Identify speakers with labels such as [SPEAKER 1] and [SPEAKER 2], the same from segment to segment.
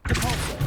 [SPEAKER 1] Repulsor.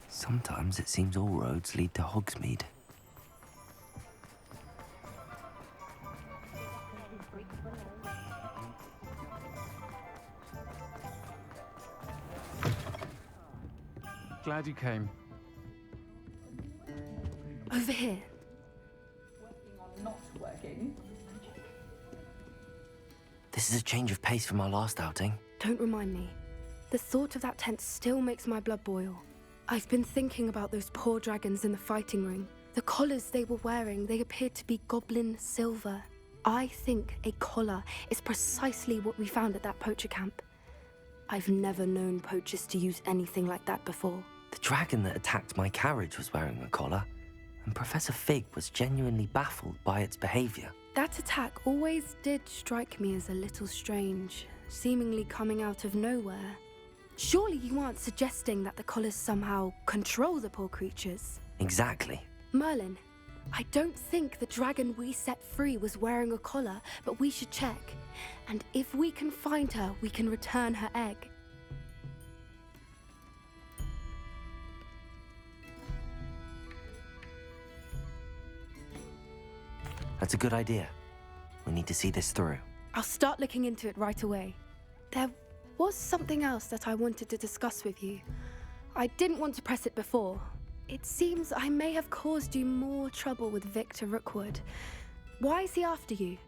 [SPEAKER 2] Sometimes it seems all roads lead to Hogsmeade.
[SPEAKER 3] Glad you came.
[SPEAKER 4] Over here.
[SPEAKER 1] Working on not working.
[SPEAKER 2] This is a change of pace from our last outing.
[SPEAKER 4] Don't remind me. The thought of that tent still makes my blood boil. I've been thinking about those poor dragons in the fighting ring. The collars they were wearing, they appeared to be goblin silver. I think a collar is precisely what we found at that poacher camp. I've never known poachers to use anything like that before.
[SPEAKER 2] The dragon that attacked my carriage was wearing a collar, and Professor Fig was genuinely baffled by its behavior.
[SPEAKER 4] That attack always did strike me as a little strange, seemingly coming out of nowhere. Surely you aren't suggesting that the collars somehow control the poor creatures?
[SPEAKER 2] Exactly.
[SPEAKER 4] Merlin, I don't think the dragon we set free was wearing a collar, but we should check. And if we can find her, we can return her egg.
[SPEAKER 2] That's a good idea. We need to see this through.
[SPEAKER 4] I'll start looking into it right away. There was something else that I wanted to discuss with you. I didn't want to press it before. It seems I may have caused you more trouble with Victor Rookwood. Why is he after you?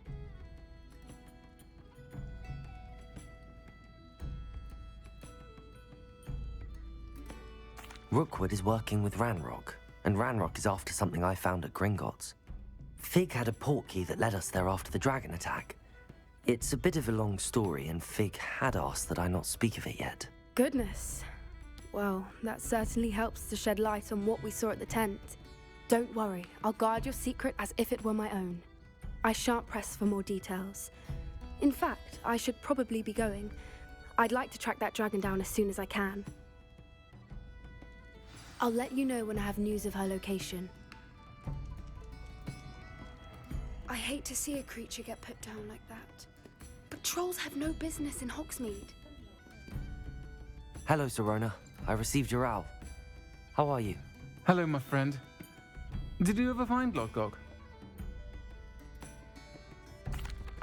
[SPEAKER 2] Rookwood is working with Ranrock, and Ranrock is after something I found at Gringotts. Fig had a portkey that led us there after the dragon attack. It's a bit of a long story, and Fig had asked that I not speak of it yet.
[SPEAKER 4] Goodness. Well, that certainly helps to shed light on what we saw at the tent. Don't worry, I'll guard your secret as if it were my own. I shan't press for more details. In fact, I should probably be going. I'd like to track that dragon down as soon as I can. I'll let you know when I have news of her location. I hate to see a creature get put down like that. But trolls have no business in Hogsmeade.
[SPEAKER 2] Hello, Serona. I received your owl. How are you?
[SPEAKER 3] Hello, my friend. Did you ever find Lodgok?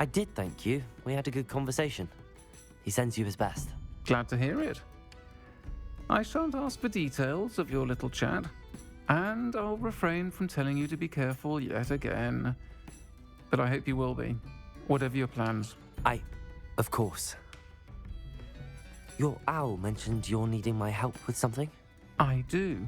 [SPEAKER 2] I did, thank you. We had a good conversation. He sends you his best.
[SPEAKER 3] Glad to hear it. I shan't ask for details of your little chat, and I'll refrain from telling you to be careful yet again. But I hope you will be, whatever your plans.
[SPEAKER 2] Of course. Your owl mentioned you're needing my help with something?
[SPEAKER 3] I do.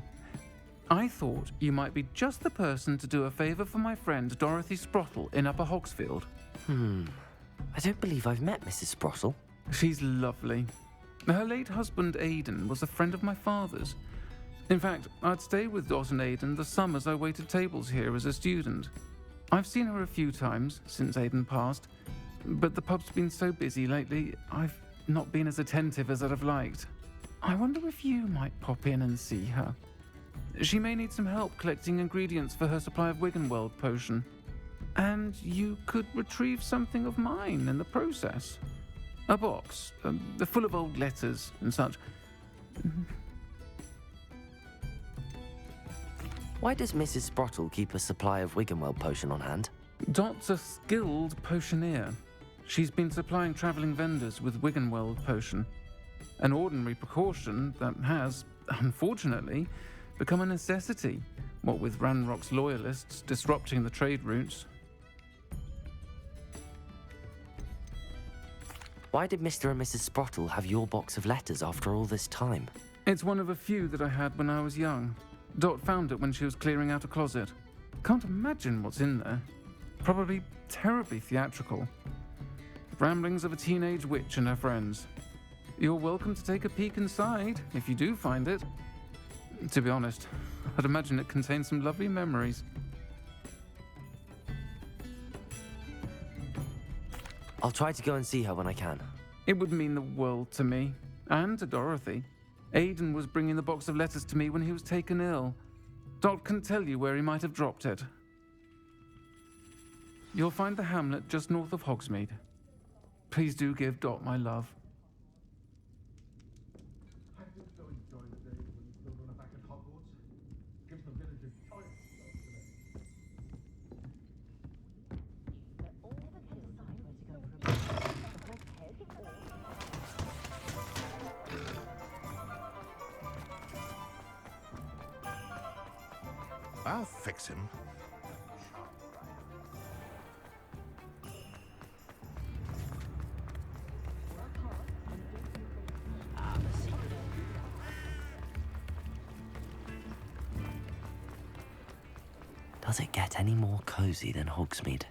[SPEAKER 3] I thought you might be just the person to do a favour for my friend Dorothy Sprottle in Upper Hogsfield.
[SPEAKER 2] I don't believe I've met Mrs. Sprottle.
[SPEAKER 3] She's lovely. Her late husband Aidan was a friend of my father's. In fact, I'd stay with Dot and Aidan the summers I waited tables here as a student. I've seen her a few times since Aidan passed, but the pub's been so busy lately, I've not been as attentive as I'd have liked. I wonder if you might pop in and see her. She may need some help collecting ingredients for her supply of Wiggenweld potion. And you could retrieve something of mine in the process. A box, full of old letters and such.
[SPEAKER 2] Why does Mrs. Sprottle keep a supply of Wiggenweld potion on hand?
[SPEAKER 3] Dot's a skilled potioneer. She's been supplying travelling vendors with Wiggenweld potion, an ordinary precaution that has, unfortunately, become a necessity, what with Ranrock's loyalists disrupting the trade routes.
[SPEAKER 2] Why did Mr. and Mrs. Sprottle have your box of letters after all this time?
[SPEAKER 3] It's one of a few that I had when I was young. Dot found it when she was clearing out a closet. Can't imagine what's in there. Probably terribly theatrical. Ramblings of a teenage witch and her friends. You're welcome to take a peek inside, if you do find it. To be honest, I'd imagine it contains some lovely memories.
[SPEAKER 2] I'll try to go and see her when I can.
[SPEAKER 3] It would mean the world to me, and to Dorothy. Aidan was bringing the box of letters to me when he was taken ill. Dot can tell you where he might have dropped it. You'll find the hamlet just north of Hogsmeade. Please do give Dot my love.
[SPEAKER 5] I just so enjoy the days when the children are back at Hogwarts. Gives the village a joyous start today.
[SPEAKER 6] I'll fix him.
[SPEAKER 2] Does it get any more cozy than Hogsmeade?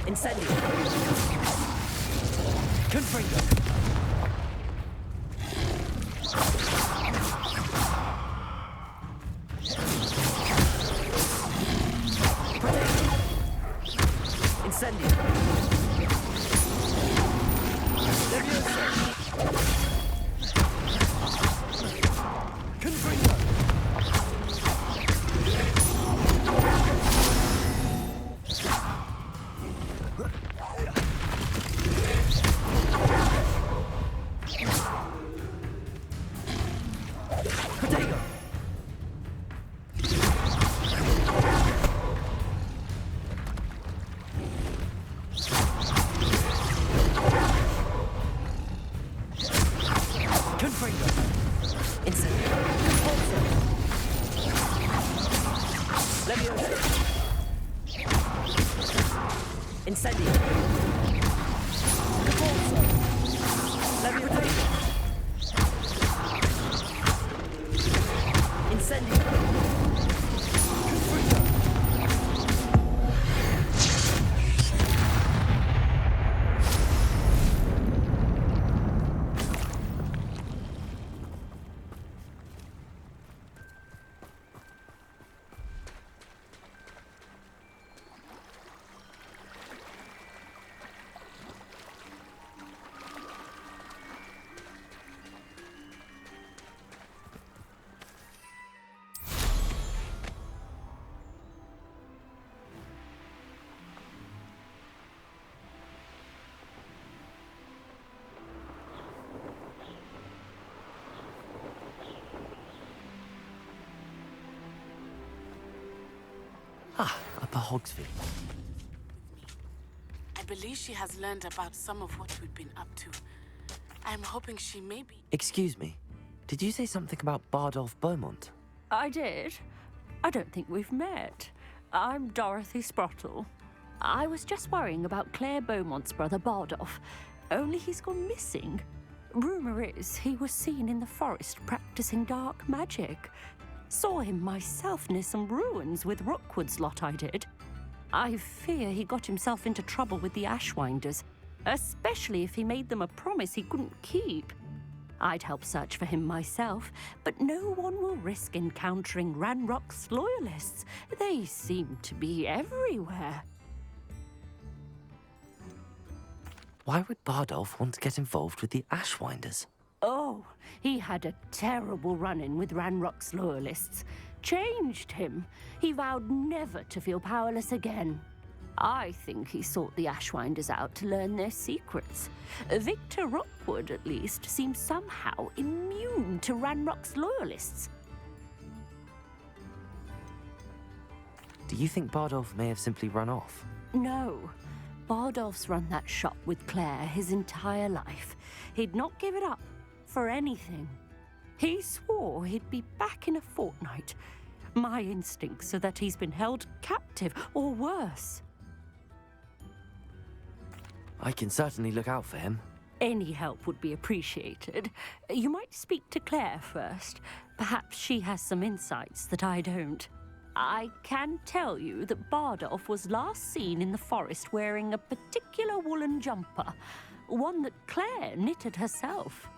[SPEAKER 2] Incendio! Confringo! Incendio! Leviosa! Confringo! Incendio! Capolso! Leviosa! Incendio! Confringo! Upper Hogsfield.
[SPEAKER 7] I believe she has learned about some of what we've been up to. I'm hoping she may be...
[SPEAKER 2] Excuse me, did you say something about Bardolph Beaumont?
[SPEAKER 8] I did. I don't think we've met. I'm Dorothy Sprottle. I was just worrying about Claire Beaumont's brother Bardolph, only he's gone missing. Rumour is he was seen in the forest practicing dark magic. Saw him myself near some ruins with Rookwood's lot I did. I fear he got himself into trouble with the Ashwinders, especially if he made them a promise he couldn't keep. I'd help search for him myself, but no one will risk encountering Ranrock's loyalists. They seem to be everywhere.
[SPEAKER 2] Why would Bardolph want to get involved with the Ashwinders?
[SPEAKER 8] Oh, he had a terrible run-in with Ranrock's loyalists. Changed him. He vowed never to feel powerless again. I think he sought the Ashwinders out to learn their secrets. Victor Rockwood, at least, seems somehow immune to Ranrock's loyalists.
[SPEAKER 2] Do you think Bardolph may have simply run off?
[SPEAKER 8] No. Bardolph's run that shop with Claire his entire life. He'd not give it up for anything. He swore he'd be back in a fortnight. My instincts are that he's been held captive, or worse.
[SPEAKER 2] I can certainly look out for him.
[SPEAKER 8] Any help would be appreciated. You might speak to Claire first. Perhaps she has some insights that I don't. I can tell you that Bardolph was last seen in the forest wearing a particular woolen jumper, one that Claire knitted herself.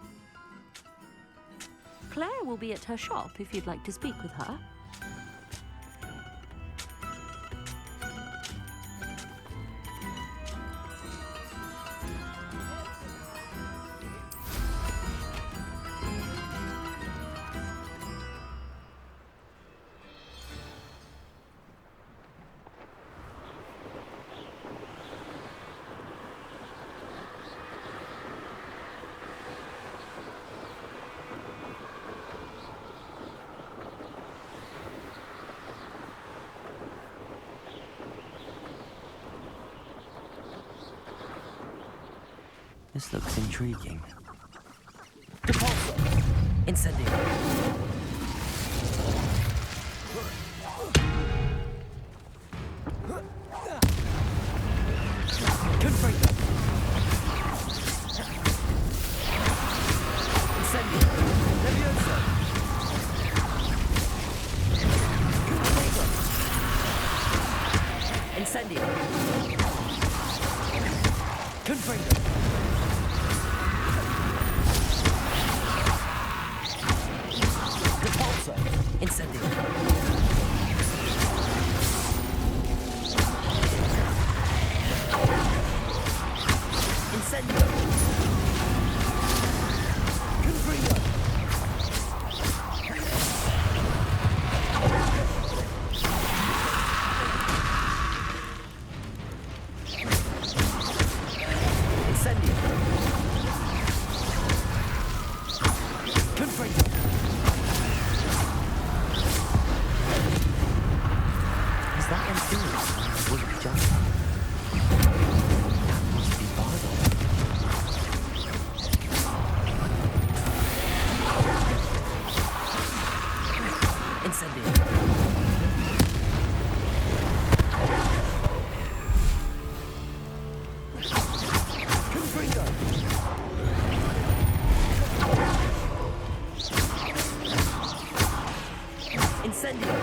[SPEAKER 8] Claire will be at her shop if you'd like to speak with her.
[SPEAKER 2] This looks intriguing. Incendio. Confringo. Incendio. Levioso. Confringo. Incendio. Confringo. Incendio. Incendio. Confringo. Incendio. Confringo. Is that influence on the wood jumper? That must be Bardolph. Incendio. Confringo. Incendio.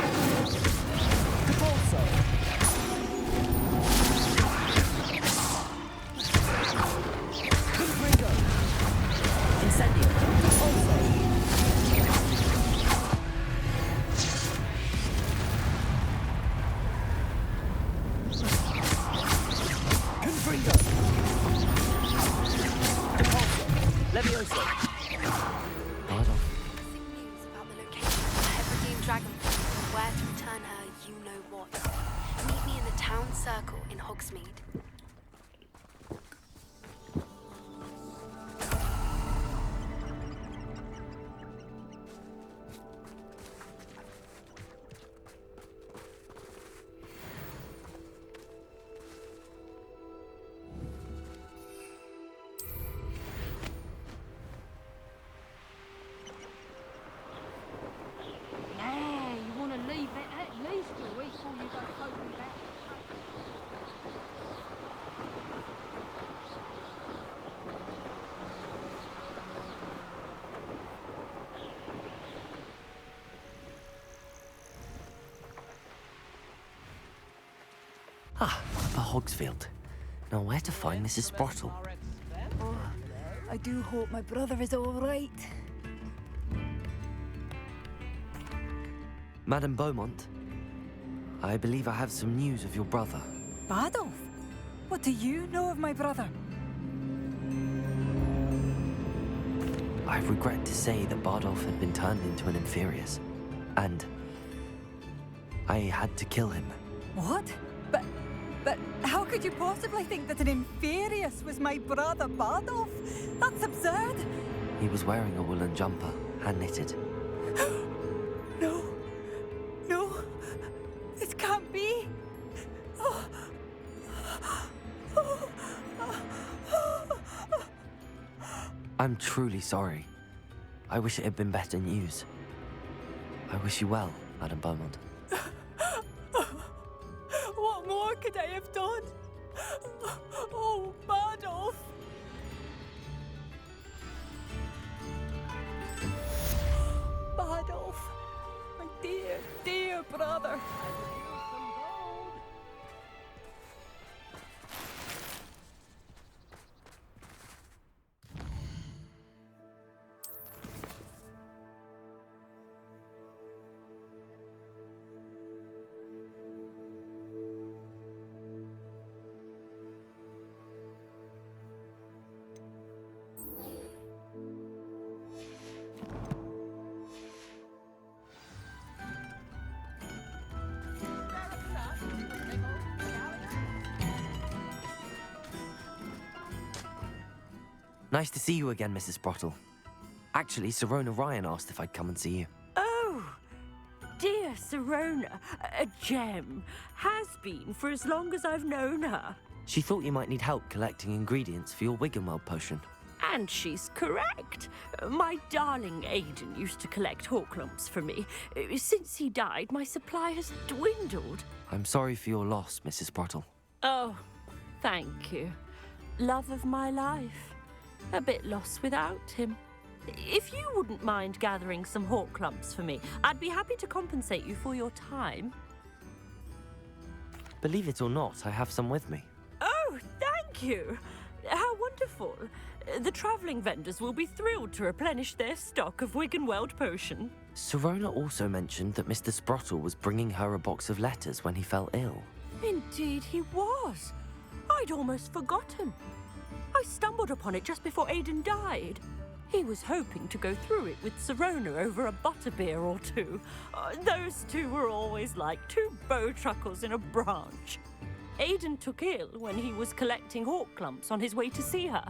[SPEAKER 2] Repulso. Confringo. Incendio. Repulso. Confringo. Repulso. Levioso. Bardolph.
[SPEAKER 4] Missing news about the location of the Hebridean dragonfly and where to return her you-know-what. Meet me in the town circle in Hogsmeade.
[SPEAKER 9] Yeah, you want to leave it at least a week before you go poking back.
[SPEAKER 2] Ah, Upper Hogsfield. Now where to find Mrs. Sprottle?
[SPEAKER 9] Oh, I do hope my brother is all right.
[SPEAKER 2] Madame Beaumont, I believe I have some news of your brother.
[SPEAKER 9] Badolf? What do you know of my brother?
[SPEAKER 2] I regret to say that Bardolph had been turned into an Inferius, and I had to kill him.
[SPEAKER 9] What? But how could you possibly think that an Inferius was my brother Badolf? That's absurd.
[SPEAKER 2] He was wearing a woolen jumper, hand-knitted.
[SPEAKER 9] No. No. This can't be. Oh.
[SPEAKER 2] I'm truly sorry. I wish it had been better news. I wish you well, Madame Beaumont.
[SPEAKER 9] What more could I have done? Oh, Badolf! Badolf, my dear, dear brother.
[SPEAKER 2] Nice to see you again, Mrs. Sprottle. Actually, Sirona Ryan asked if I'd come and see you.
[SPEAKER 8] Oh, dear Sirona, a gem. Has been for as long as I've known her.
[SPEAKER 2] She thought you might need help collecting ingredients for your Wiggenweld potion.
[SPEAKER 8] And she's correct. My darling Aidan used to collect Horklumps for me. Since he died, my supply has dwindled.
[SPEAKER 2] I'm sorry for your loss, Mrs. Sprottle.
[SPEAKER 8] Oh, thank you. Love of my life. A bit lost without him. If you wouldn't mind gathering some Horklumps for me, I'd be happy to compensate you for your time.
[SPEAKER 2] Believe it or not, I have some with me.
[SPEAKER 8] Oh, thank you. How wonderful. The travelling vendors will be thrilled to replenish their stock of Wiggenweld potion.
[SPEAKER 2] Sirona also mentioned that Mr. Sprottle was bringing her a box of letters when he fell ill.
[SPEAKER 8] Indeed he was. I'd almost forgotten. I stumbled upon it just before Aidan died. He was hoping to go through it with Sirona over a butterbeer or two. Those two were always like two bowtruckles in a branch. Aidan took ill when he was collecting Horklumps on his way to see her.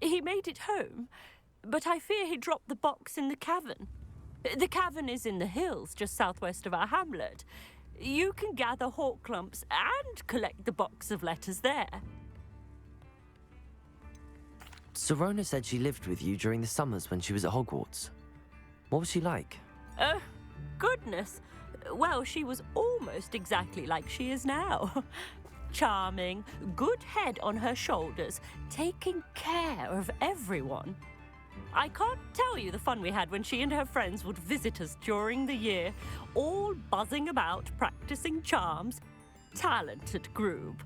[SPEAKER 8] He made it home, but I fear he dropped the box in the cavern. The cavern is in the hills just southwest of our hamlet. You can gather Horklumps and collect the box of letters there.
[SPEAKER 2] Sirona said she lived with you during the summers when she was at Hogwarts. What was she like?
[SPEAKER 8] Oh, goodness. Well, she was almost exactly like she is now. Charming, good head on her shoulders, taking care of everyone. I can't tell you the fun we had when she and her friends would visit us during the year, all buzzing about, practicing charms. Talented group.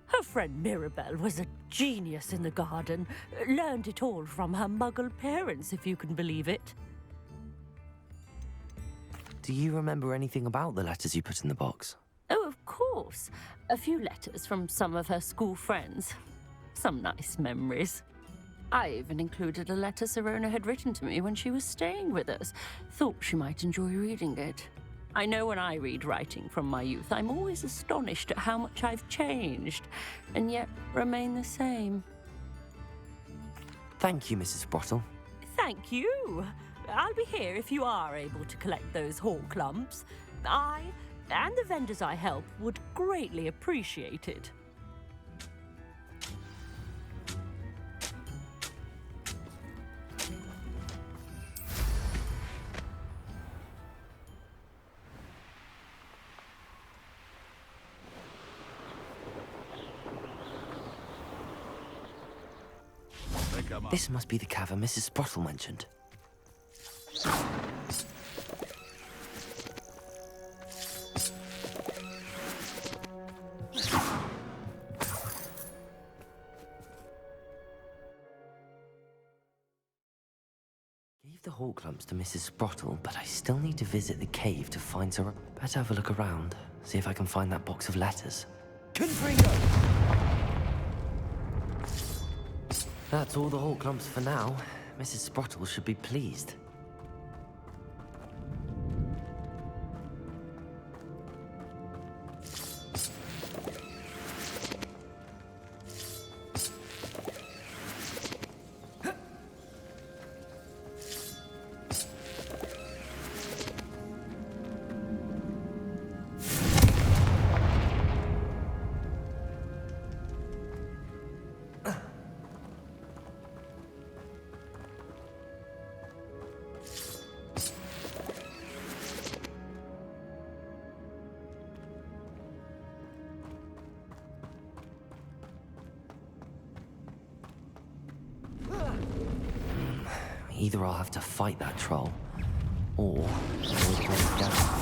[SPEAKER 8] Her friend Mirabelle was a genius in the garden. Learned it all from her muggle parents, if you can believe it.
[SPEAKER 2] Do you remember anything about the letters you put in the box?
[SPEAKER 8] Oh, of course. A few letters from some of her school friends. Some nice memories. I even included a letter Sirona had written to me when she was staying with us. Thought she might enjoy reading it. I know when I read writing from my youth, I'm always astonished at how much I've changed, and yet remain the same.
[SPEAKER 2] Thank you, Mrs. Sprottle.
[SPEAKER 8] Thank you. I'll be here if you are able to collect those Horklumps. I and the vendors I help would greatly appreciate it.
[SPEAKER 2] This must be the cavern Mrs. Sprottle mentioned. hawk lumps to Mrs. Sprottle, but I still need to visit the cave to find Sir... Better have a look around, see if I can find that box of letters. Confringo! That's all the hawk lumps for now. Mrs. Sprottle should be pleased. Either I'll have to fight that troll, or avoid it when it's down.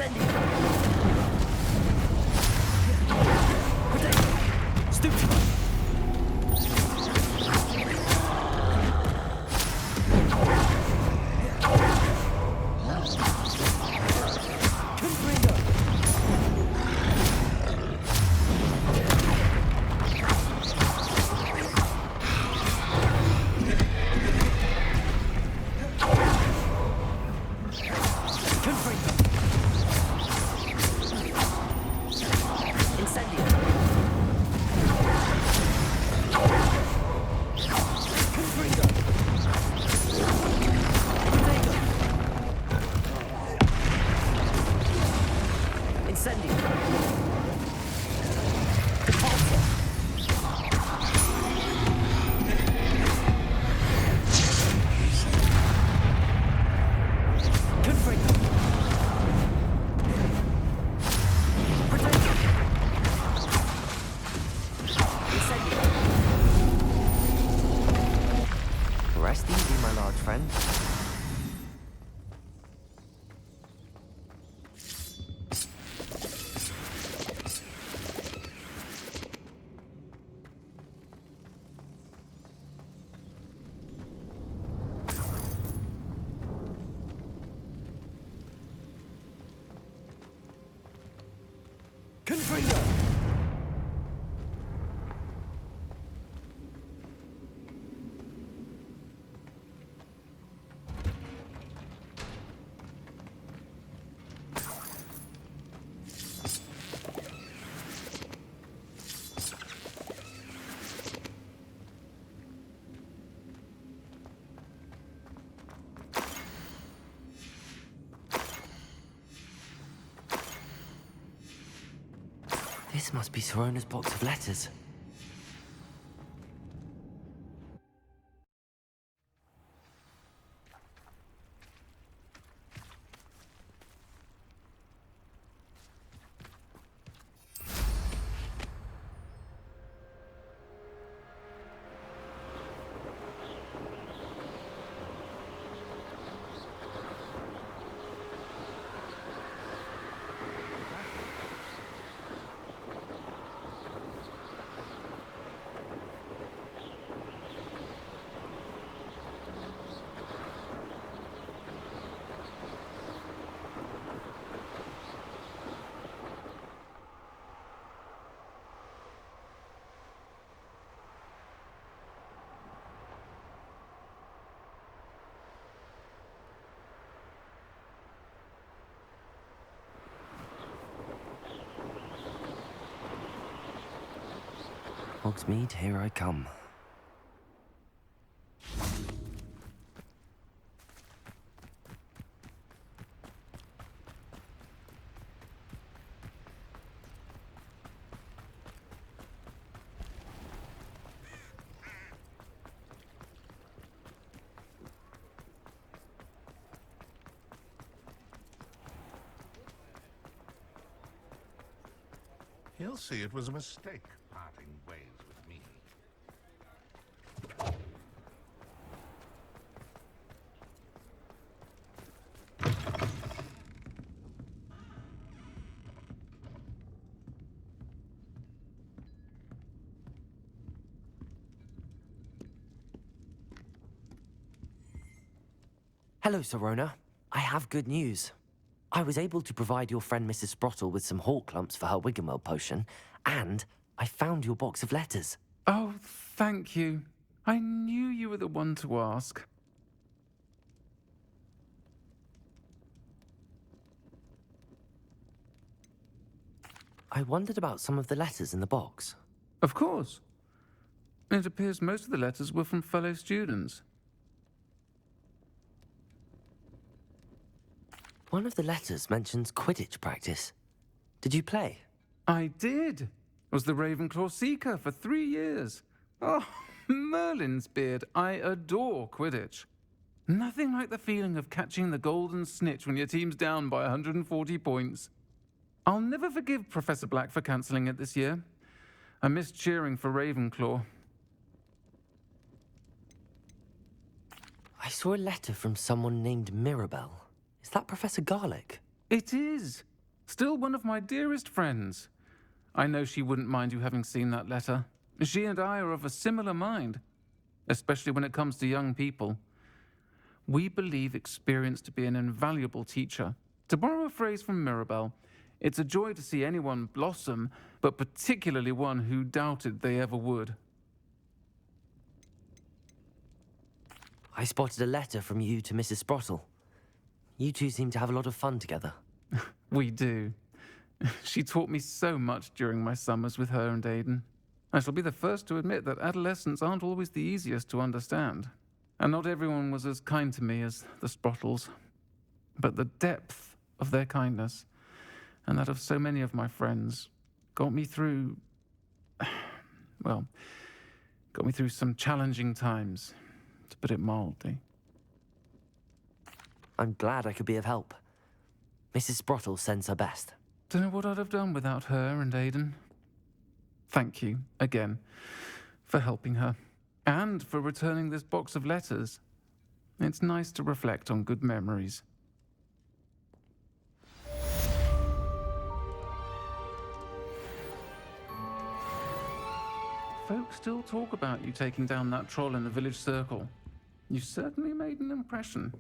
[SPEAKER 2] Incendio! Stupefy! Rest easy, my large friend. Confringo! This must be Sorona's box of letters. Hogsmeade, here I come.
[SPEAKER 6] He'll see it was a mistake parting ways with me.
[SPEAKER 2] Hello, Sorona. I have good news. I was able to provide your friend Mrs. Sprottle with some hawk lumps for her Wiggenweld potion, and I found your box of letters.
[SPEAKER 3] Oh, thank you. I knew you were the one to ask.
[SPEAKER 2] I wondered about some of the letters in the box.
[SPEAKER 3] Of course. It appears most of the letters were from fellow students.
[SPEAKER 2] One of the letters mentions Quidditch practice. Did you play?
[SPEAKER 3] I did. Was the Ravenclaw Seeker for 3 years. Oh, Merlin's beard. I adore Quidditch. Nothing like the feeling of catching the golden snitch when your team's down by 140 points. I'll never forgive Professor Black for cancelling it this year. I missed cheering for Ravenclaw.
[SPEAKER 2] I saw a letter from someone named Mirabelle. Is that Professor Garlick?
[SPEAKER 3] It is. Still one of my dearest friends. I know she wouldn't mind you having seen that letter. She and I are of a similar mind, especially when it comes to young people. We believe experience to be an invaluable teacher. To borrow a phrase from Mirabelle, it's a joy to see anyone blossom, but particularly one who doubted they ever would.
[SPEAKER 2] I spotted a letter from you to Mrs. Sprottle. You two seem to have a lot of fun together.
[SPEAKER 3] We do. She taught me so much during my summers with her and Aidan. I shall be the first to admit that adolescents aren't always the easiest to understand. And not everyone was as kind to me as the Sprottles. But the depth of their kindness, and that of so many of my friends, got me through... well, got me through some challenging times, to put it mildly.
[SPEAKER 2] I'm glad I could be of help. Mrs. Sprottle sends her best.
[SPEAKER 3] Don't know what I'd have done without her and Aidan. Thank you, again, for helping her, and for returning this box of letters. It's nice to reflect on good memories. Folks still talk about you taking down that troll in the village circle. You certainly made an impression.